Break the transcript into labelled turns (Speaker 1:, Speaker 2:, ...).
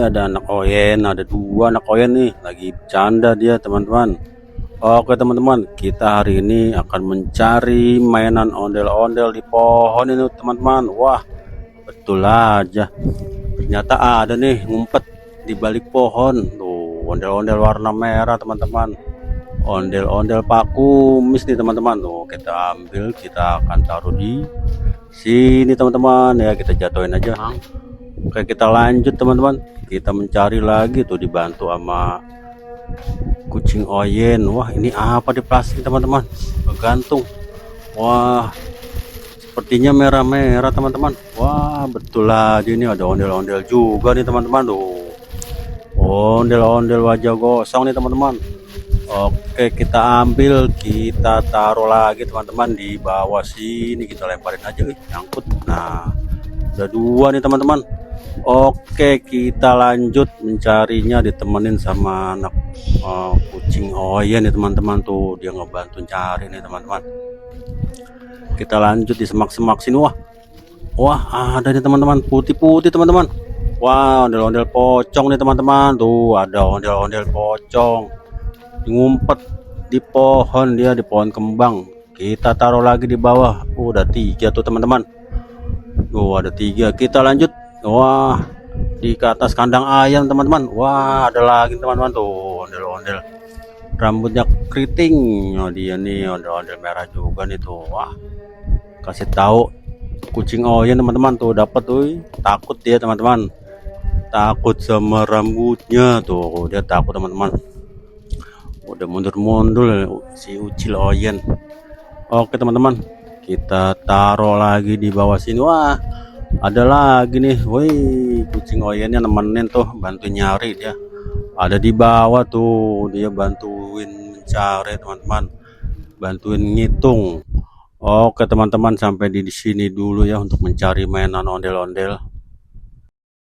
Speaker 1: Ada anak oyen, ada dua anak oyen nih, lagi bercanda dia teman-teman. Oke teman-teman, kita hari ini akan mencari mainan ondel-ondel di pohon ini teman-teman. Wah, betul aja, ternyata ada nih ngumpet di balik pohon. Tuh, ondel-ondel warna merah teman-teman. Ondel-ondel Pak Kumis nih teman-teman. Tuh, kita ambil, kita akan taruh di sini teman-teman. Ya, kita jatuhin aja. Oke, kita lanjut teman-teman, kita mencari lagi tuh, dibantu sama kucing oyen. Wah, ini apa di plastik teman-teman, gantung. Wah, sepertinya merah-merah teman-teman. Wah, betul aja, ini ada ondel-ondel juga nih teman-teman. Tuh, ondel-ondel wajah gosong nih teman-teman. Oke, kita ambil, kita taruh lagi teman-teman di bawah sini. Kita lemparin aja, nyangkut. Nah, ada dua nih teman-teman. Oke, kita lanjut mencarinya, ditemenin sama anak kucing oyen nih teman-teman. Tuh, dia ngebantu cari nih teman-teman. Kita lanjut di semak-semak sini. Wah, ada nih teman-teman, putih-putih teman-teman. Wah, ondel-ondel pocong nih teman-teman. Tuh, ada ondel-ondel pocong ngumpet di pohon, dia di pohon kembang. Kita taruh lagi di bawah. Udah 3 tuh teman-teman. Ada 3. Kita lanjut. Wah, di atas kandang ayam teman-teman. Wah, ada lagi teman-teman tuh, ondel-ondel rambutnya keriting. Dia nih ondel-ondel merah juga nih tuh. Wah, kasih tahu kucing oyen teman-teman, tuh dapat tuh. Takut dia teman-teman, takut sama rambutnya tuh, dia takut teman-teman. Udah mundur-mundur si ucil oyen. Oke teman-teman, kita taruh lagi di bawah sini. Wah, ada lagi nih, woi, kucing oyennya nemenin tuh, bantu nyari dia. Ada di bawah tuh, dia bantuin mencari teman-teman, bantuin ngitung. Oke teman-teman, sampai di sini dulu ya untuk mencari mainan ondel-ondel.